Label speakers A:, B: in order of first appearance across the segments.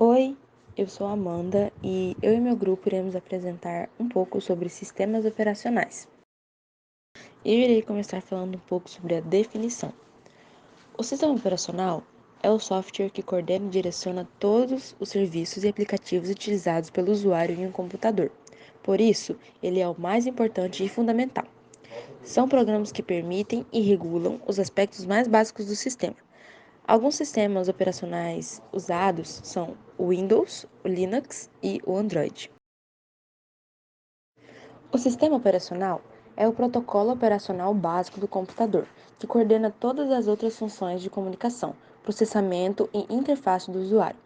A: Oi, eu sou a Amanda e eu e meu grupo iremos apresentar um pouco sobre sistemas operacionais. Eu irei começar falando um pouco sobre a definição. O sistema operacional é o software que coordena e direciona todos os serviços e aplicativos utilizados pelo usuário em um computador. Por isso, ele é o mais importante e fundamental. São programas que permitem e regulam os aspectos mais básicos do sistema. Alguns sistemas operacionais usados são o Windows, o Linux e o Android. O sistema operacional é o protocolo operacional básico do computador, que coordena todas as outras funções de comunicação, processamento e interface do usuário.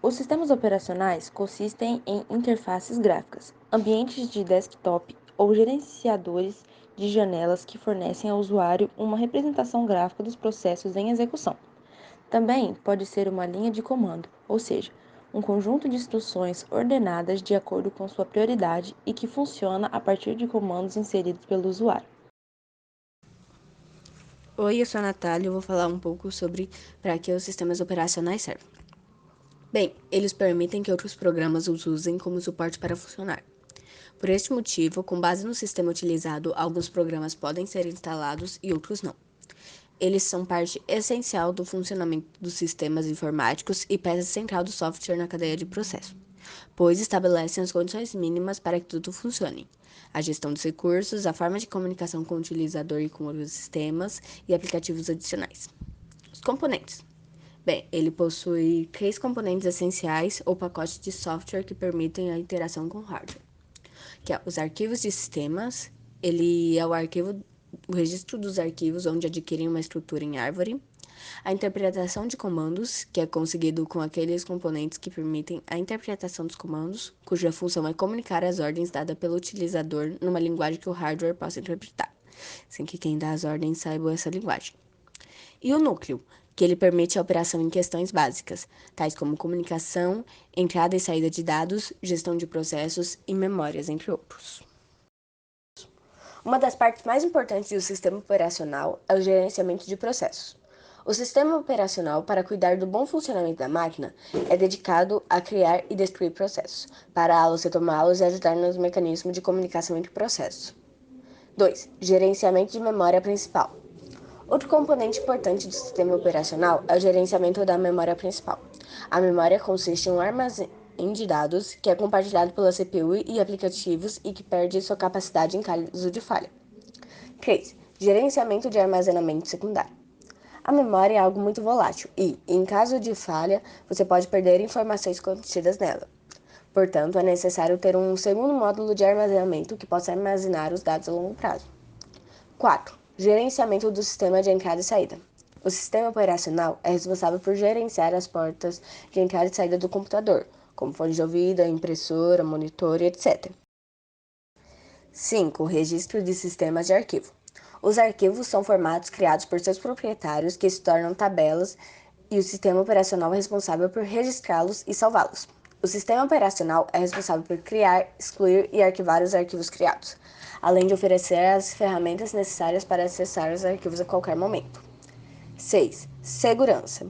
A: Os sistemas operacionais consistem em interfaces gráficas, ambientes de desktop ou gerenciadores de janelas que fornecem ao usuário uma representação gráfica dos processos em execução. Também pode ser uma linha de comando, ou seja, um conjunto de instruções ordenadas de acordo com sua prioridade e que funciona a partir de comandos inseridos pelo usuário.
B: Oi, eu sou a Natália e eu vou falar um pouco sobre para que os sistemas operacionais servem. Bem, eles permitem que outros programas os usem como suporte para funcionar. Por este motivo, com base no sistema utilizado, alguns programas podem ser instalados e outros não. Eles são parte essencial do funcionamento dos sistemas informáticos e peça central do software na cadeia de processo, pois estabelecem as condições mínimas para que tudo funcione. A gestão dos recursos, a forma de comunicação com o utilizador e com outros sistemas e aplicativos adicionais. Os componentes. Bem, ele possui 3 componentes essenciais ou pacotes de software que permitem a interação com o hardware, que é os arquivos de sistemas. Ele é o registro dos arquivos onde adquirem uma estrutura em árvore. A interpretação de comandos, que é conseguido com aqueles componentes que permitem a interpretação dos comandos, cuja função é comunicar as ordens dadas pelo utilizador numa linguagem que o hardware possa interpretar, sem que quem dá as ordens saiba essa linguagem. E o núcleo, que ele permite a operação em questões básicas, tais como comunicação, entrada e saída de dados, gestão de processos e memórias, entre outros. Uma das partes mais importantes do sistema operacional é o gerenciamento de processos. O sistema operacional, para cuidar do bom funcionamento da máquina, é dedicado a criar e destruir processos, pará-los, retomá-los e ajudar nos mecanismos de comunicação entre processos. 2. Gerenciamento de memória principal. Outro componente importante do sistema operacional é o gerenciamento da memória principal. A memória consiste em um armazém de dados que é compartilhado pela CPU e aplicativos e que perde sua capacidade em caso de falha. 3. Gerenciamento de armazenamento secundário. A memória é algo muito volátil e, em caso de falha, você pode perder informações contidas nela. Portanto, é necessário ter um segundo módulo de armazenamento que possa armazenar os dados a longo prazo. 4. Gerenciamento do sistema de entrada e saída. O sistema operacional é responsável por gerenciar as portas de entrada e saída do computador, como fone de ouvido, impressora, monitor, etc. 5. Registro de sistemas de arquivo. Os arquivos são formatos criados por seus proprietários que se tornam tabelas e o sistema operacional é responsável por registrá-los e salvá-los. O sistema operacional é responsável por criar, excluir e arquivar os arquivos criados, além de oferecer as ferramentas necessárias para acessar os arquivos a qualquer momento. 6. Segurança.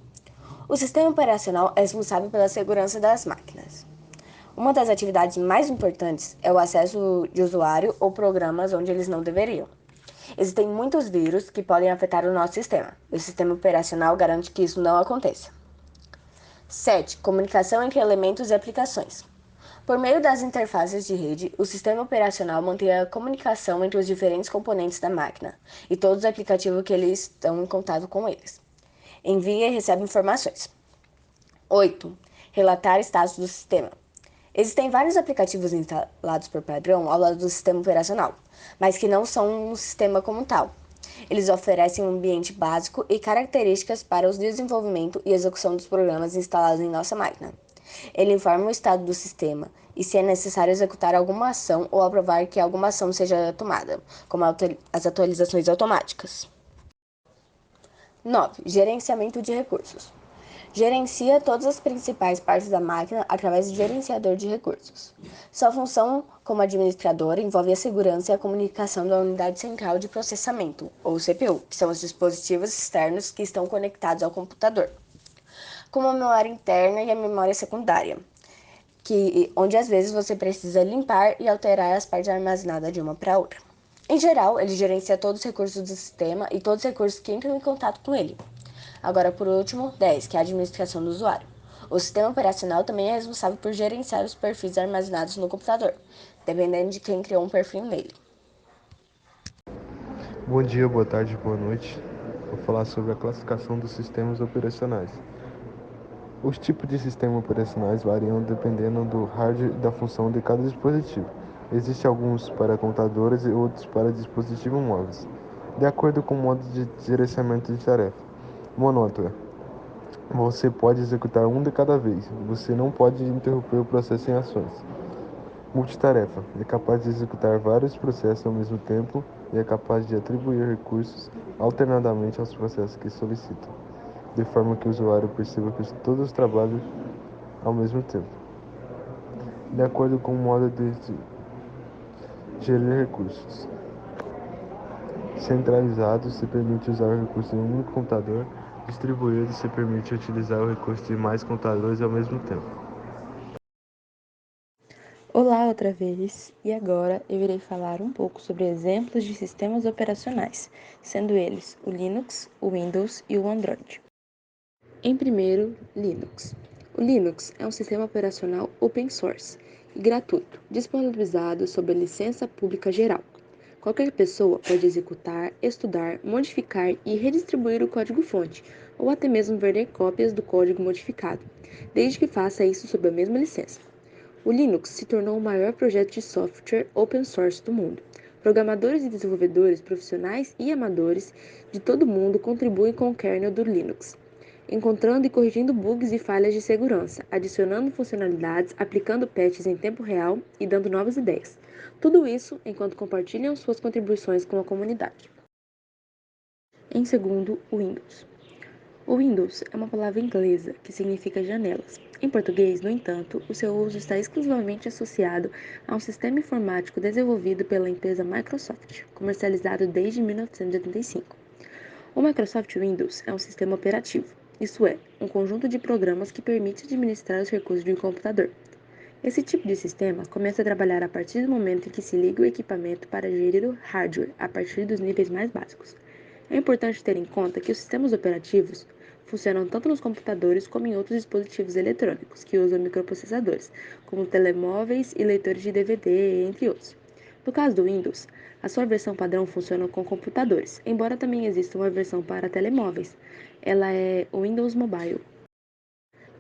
B: O sistema operacional é responsável pela segurança das máquinas. Uma das atividades mais importantes é o acesso de usuário ou programas onde eles não deveriam. Existem muitos vírus que podem afetar o nosso sistema. O sistema operacional garante que isso não aconteça. 7. Comunicação entre elementos e aplicações. Por meio das interfaces de rede, o sistema operacional mantém a comunicação entre os diferentes componentes da máquina e todos os aplicativos que eles estão em contato com eles. Envia e recebe informações. 8. Relatar status do sistema. Existem vários aplicativos instalados por padrão ao lado do sistema operacional, mas que não são um sistema como tal. Eles oferecem um ambiente básico e características para o desenvolvimento e execução dos programas instalados em nossa máquina. Ele informa o estado do sistema e se é necessário executar alguma ação ou aprovar que alguma ação seja tomada, como as atualizações automáticas. 9. Gerenciamento de recursos. Gerencia todas as principais partes da máquina através do gerenciador de recursos. Sua função como administrador envolve a segurança e a comunicação da unidade central de processamento, ou CPU, que são os dispositivos externos que estão conectados ao computador. como a memória interna e a memória secundária, onde às vezes você precisa limpar e alterar as partes armazenadas de uma para outra. Em geral, ele gerencia todos os recursos do sistema e todos os recursos que entram em contato com ele. Agora, por último, 10, que é a administração do usuário. O sistema operacional também é responsável por gerenciar os perfis armazenados no computador, dependendo de quem criou um perfil nele.
C: Bom dia, boa tarde, boa noite. Vou falar sobre a classificação dos sistemas operacionais. Os tipos de sistemas operacionais variam dependendo do hardware e da função de cada dispositivo. Existem alguns para computadores e outros para dispositivos móveis, de acordo com o modo de gerenciamento de tarefa. Monótono. Você pode executar um de cada vez. Você não pode interromper o processo em ações. Multitarefa. É capaz de executar vários processos ao mesmo tempo e é capaz de atribuir recursos alternadamente aos processos que solicitam, de forma que o usuário perceba que todos trabalham ao mesmo tempo, de acordo com o modo de gerir recursos. Centralizado se permite usar o recurso em um único computador, distribuído se permite utilizar o recurso de mais computadores ao mesmo tempo.
A: Olá outra vez, e agora eu irei falar um pouco sobre exemplos de sistemas operacionais, sendo eles o Linux, o Windows e o Android. Em primeiro, Linux. O Linux é um sistema operacional open source e gratuito, disponibilizado sob a licença pública geral. Qualquer pessoa pode executar, estudar, modificar e redistribuir o código-fonte, ou até mesmo vender cópias do código modificado, desde que faça isso sob a mesma licença. O Linux se tornou o maior projeto de software open source do mundo. Programadores e desenvolvedores profissionais e amadores de todo o mundo contribuem com o kernel do Linux, encontrando e corrigindo bugs e falhas de segurança, adicionando funcionalidades, aplicando patches em tempo real e dando novas ideias. Tudo isso enquanto compartilham suas contribuições com a comunidade. Em segundo, o Windows. O Windows é uma palavra inglesa que significa janelas. Em português, no entanto, o seu uso está exclusivamente associado a um sistema informático desenvolvido pela empresa Microsoft, comercializado desde 1985. O Microsoft Windows é um sistema operativo, isto é, um conjunto de programas que permite administrar os recursos de um computador. Esse tipo de sistema começa a trabalhar a partir do momento em que se liga o equipamento para gerir o hardware a partir dos níveis mais básicos. É importante ter em conta que os sistemas operativos funcionam tanto nos computadores como em outros dispositivos eletrônicos que usam microprocessadores, como telemóveis e leitores de DVD, entre outros. No caso do Windows, a sua versão padrão funciona com computadores, embora também exista uma versão para telemóveis. Ela é o Windows Mobile.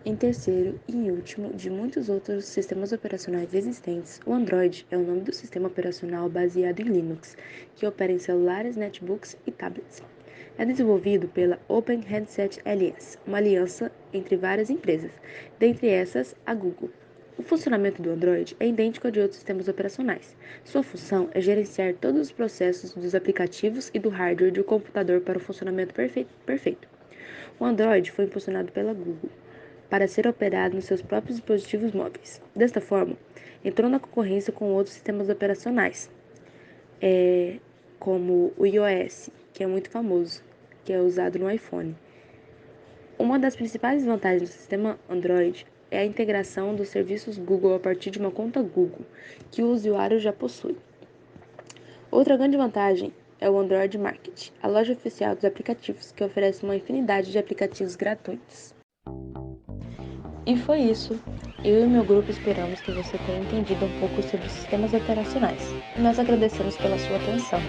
A: Em terceiro e último de muitos outros sistemas operacionais existentes, o Android é o nome do sistema operacional baseado em Linux, que opera em celulares, netbooks e tablets. É desenvolvido pela Open Headset LS, uma aliança entre várias empresas, dentre essas a Google. O funcionamento do Android é idêntico ao de outros sistemas operacionais. Sua função é gerenciar todos os processos dos aplicativos e do hardware de um computador para o funcionamento perfeito. O Android foi impulsionado pela Google para ser operado nos seus próprios dispositivos móveis. Desta forma, entrou na concorrência com outros sistemas operacionais, como o iOS, que é muito famoso, que é usado no iPhone. Uma das principais vantagens do sistema Android é a integração dos serviços Google a partir de uma conta Google, que o usuário já possui. Outra grande vantagem é o Android Market, a loja oficial dos aplicativos, que oferece uma infinidade de aplicativos gratuitos. E foi isso. Eu e meu grupo esperamos que você tenha entendido um pouco sobre os sistemas operacionais. E nós agradecemos pela sua atenção.